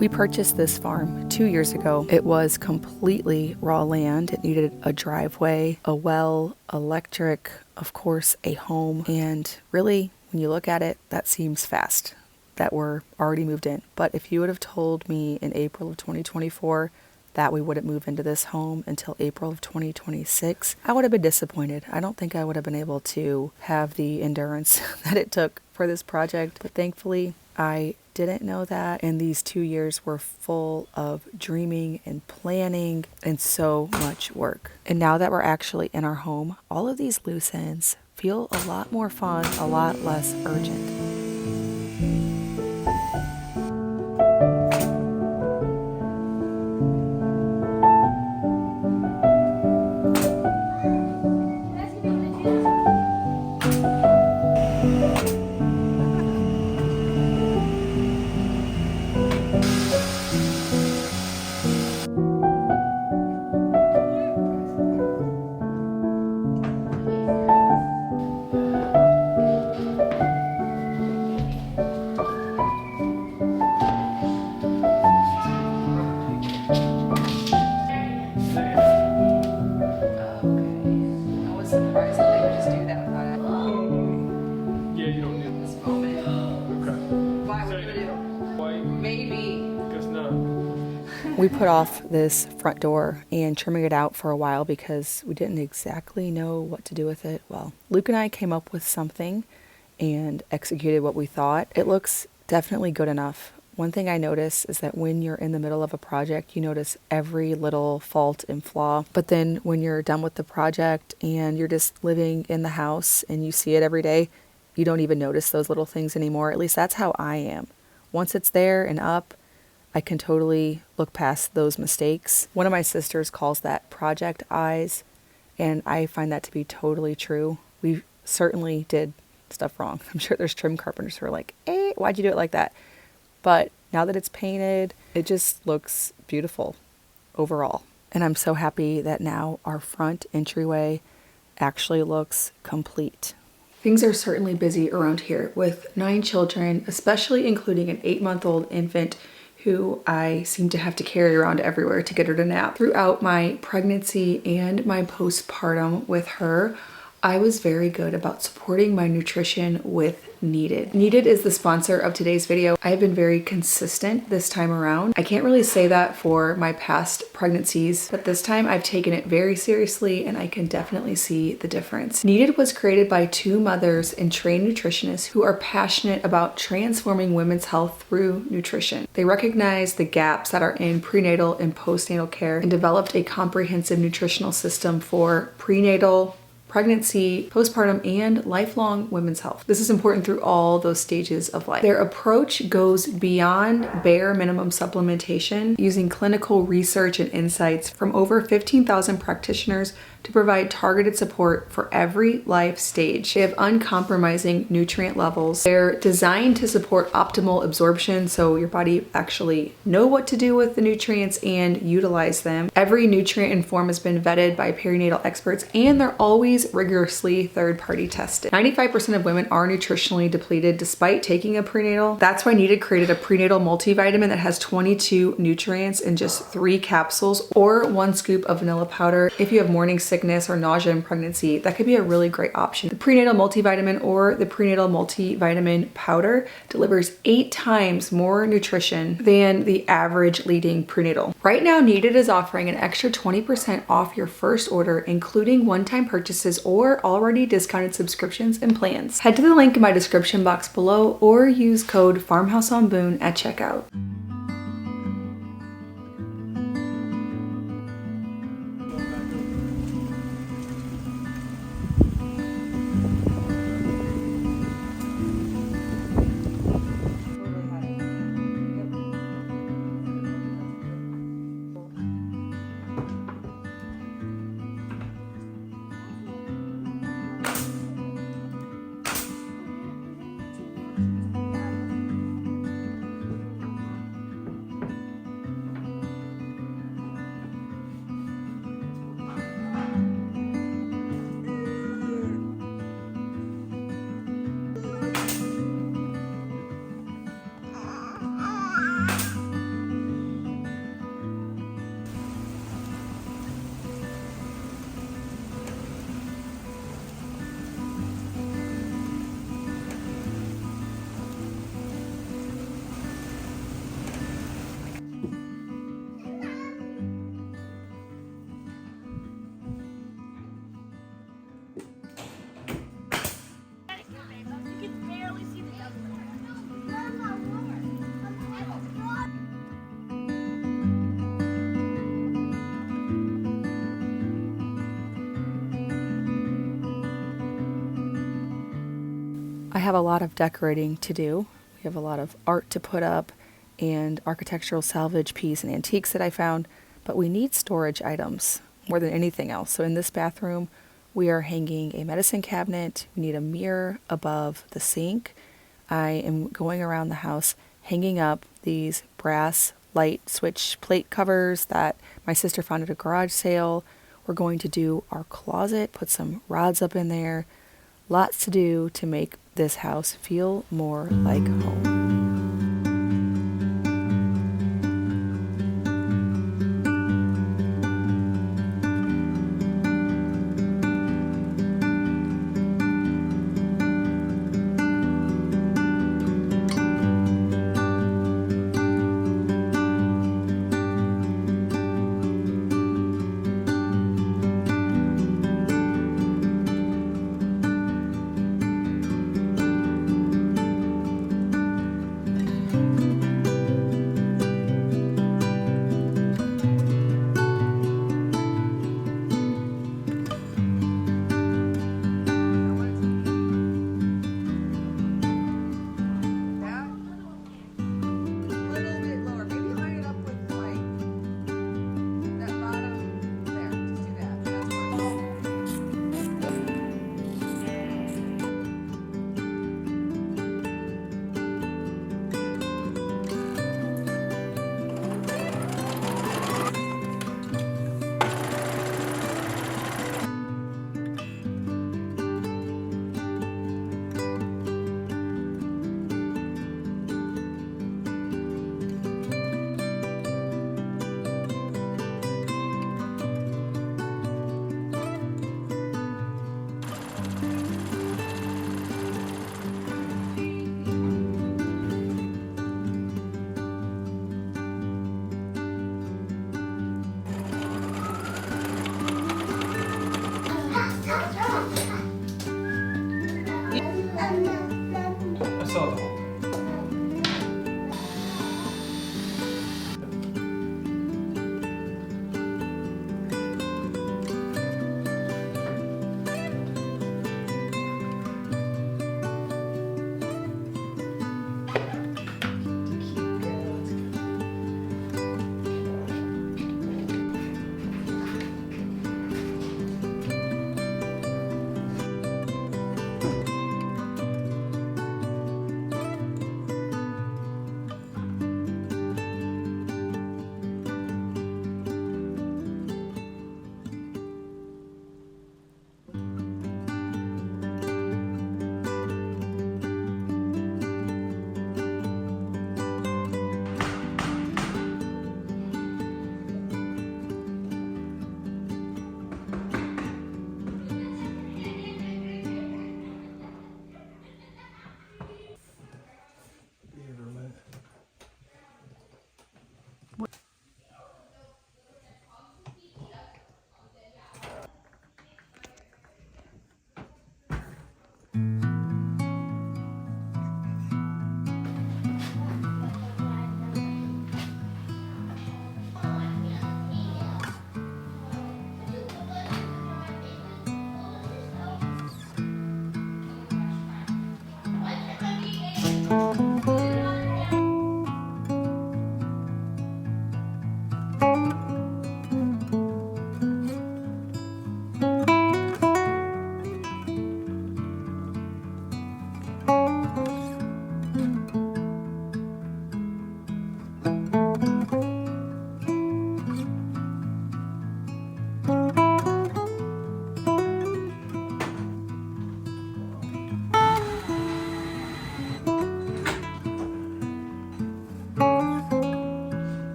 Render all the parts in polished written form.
We purchased this farm 2 years ago. It was completely raw land. It needed a driveway, a well, electric, of course, a home. And really, when you look at it, that seems fast that we're already moved in. But if you would have told me in April of 2024 that we wouldn't move into this home until April of 2026, I would have been disappointed. I don't think I would have been able to have the endurance that it took for this project. But thankfully, I didn't know that, and these 2 years were full of dreaming and planning and so much work. And now that we're actually in our home, all of these loose ends feel a lot more fun, a lot less urgent. We put off this front door and trimming it out for a while because we didn't exactly know what to do with it. Well, Luke and I came up with something and executed what we thought. It looks definitely good enough. One thing I notice is that when you're in the middle of a project, you notice every little fault and flaw. But then when you're done with the project and you're just living in the house and you see it every day, you don't even notice those little things anymore. At least that's how I am. Once it's there and up, I can totally look past those mistakes. One of my sisters calls that project eyes, and I find that to be totally true. We certainly did stuff wrong. I'm sure there's trim carpenters who are like, hey, why'd you do it like that? But now that it's painted, it just looks beautiful overall. And I'm so happy that now our front entryway actually looks complete. Things are certainly busy around here with 9 children, especially including an 8-month-old infant who I seem to have to carry around everywhere to get her to nap. Throughout my pregnancy and my postpartum with her, I was very good about supporting my nutrition with Needed. Needed is the sponsor of today's video. I have been very consistent this time around. I can't really say that for my past pregnancies, but this time I've taken it very seriously and I can definitely see the difference. Needed was created by 2 mothers and trained nutritionists who are passionate about transforming women's health through nutrition. They recognize the gaps that are in prenatal and postnatal care and developed a comprehensive nutritional system for prenatal, pregnancy, postpartum, and lifelong women's health. This is important through all those stages of life. Their approach goes beyond bare minimum supplementation, using clinical research and insights from over 15,000 practitioners to provide targeted support for every life stage. They have uncompromising nutrient levels. They're designed to support optimal absorption, so your body actually know what to do with the nutrients and utilize them. Every nutrient and form has been vetted by perinatal experts, and they're always rigorously third-party tested. 95% of women are nutritionally depleted despite taking a prenatal. That's why Needed created a prenatal multivitamin that has 22 nutrients in just 3 capsules or 1 scoop of vanilla powder. If you have morning sickness or nausea in pregnancy, that could be a really great option. The prenatal multivitamin or the prenatal multivitamin powder delivers 8 times more nutrition than the average leading prenatal. Right now, Needed is offering an extra 20% off your first order, including one-time purchases or already discounted subscriptions and plans. Head to the link in my description box below or use code FarmhouseOnBoone at checkout. have a lot of decorating to do. We have a lot of art to put up and architectural salvage pieces and antiques that I found, but we need storage items more than anything else. So in this bathroom, we are hanging a medicine cabinet. We need a mirror above the sink. I am going around the house hanging up these brass light switch plate covers that my sister found at a garage sale. We're going to do our closet, put some rods up in there. Lots to do to make this house feel more like home. I saw the whole thing.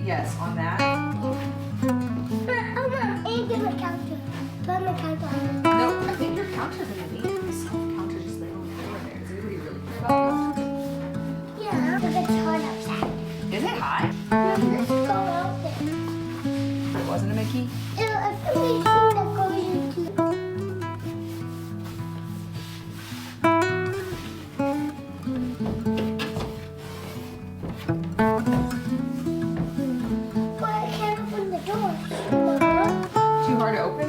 Yes, on that. No, I think your counter's underneath. I saw the counter just laying on the floor there. Does anybody really care about Let's go out there. It wasn't a Mickey? It's a machine that goes into. But I can't open the door. Too hard to open?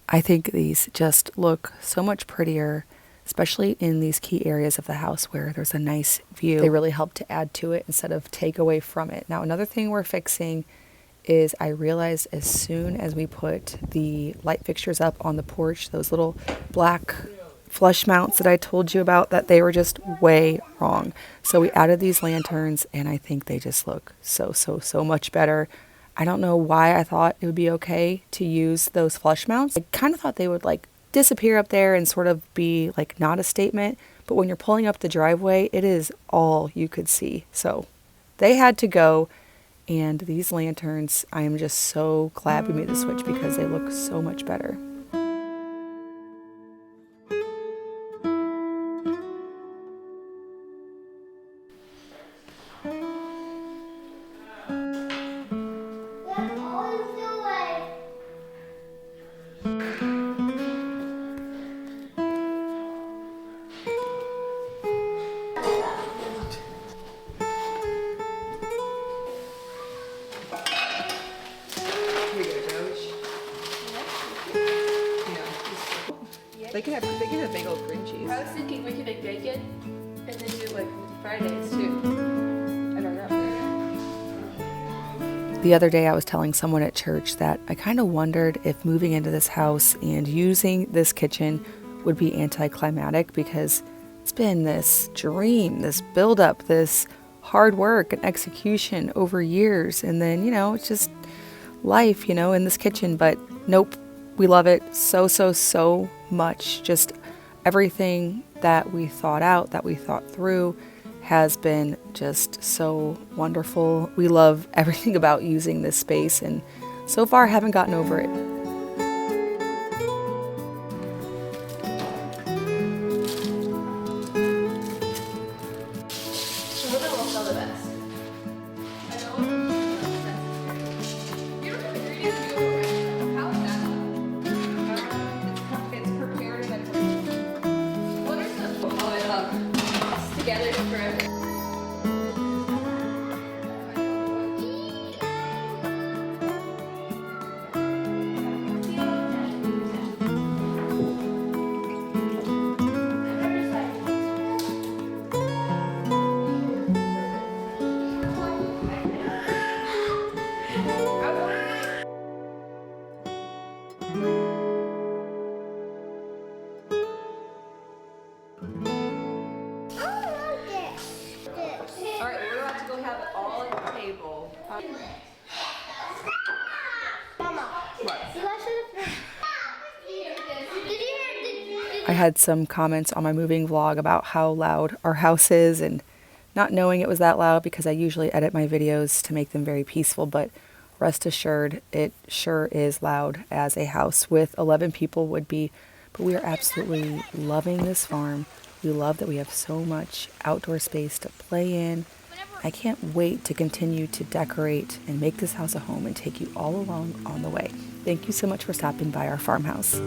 I think these just look so much prettier, especially in these key areas of the house where there's a nice view. They really help to add to it instead of take away from it. Now, another thing we're fixing is I realized as soon as we put the light fixtures up on the porch, those little black flush mounts that I told you about, that they were just way wrong. So we added these lanterns and I think they just look so much better. I don't know why I thought it would be okay to use those flush mounts. I kind of thought they would like disappear up there and sort of be like not a statement, but when you're pulling up the driveway, it is all you could see. So they had to go, and these lanterns, I am just so glad we made the switch because they look so much better. They can have big old cream cheese. I was thinking we could make bacon and then do like Fridays too. I don't know. The other day I was telling someone at church that I kind of wondered if moving into this house and using this kitchen would be anticlimactic, because it's been this dream, this buildup, this hard work and execution over years. And then, it's just life, in this kitchen. But nope, we love it so much. Just everything that we thought out, that we thought through, has been just so wonderful. We love everything about using this space, and so far haven't gotten over it. Together forever. Alright, we're about to go have it all at the table. Mama, What? you guys should have. Did you hear? I had some comments on my moving vlog about how loud our house is, and not knowing it was that loud because I usually edit my videos to make them very peaceful, but rest assured, it sure is loud as a house with 11 people would be. But we are absolutely loving this farm. We love that we have so much outdoor space to play in. I can't wait to continue to decorate and make this house a home and take you all along on the way. Thank you so much for stopping by our farmhouse.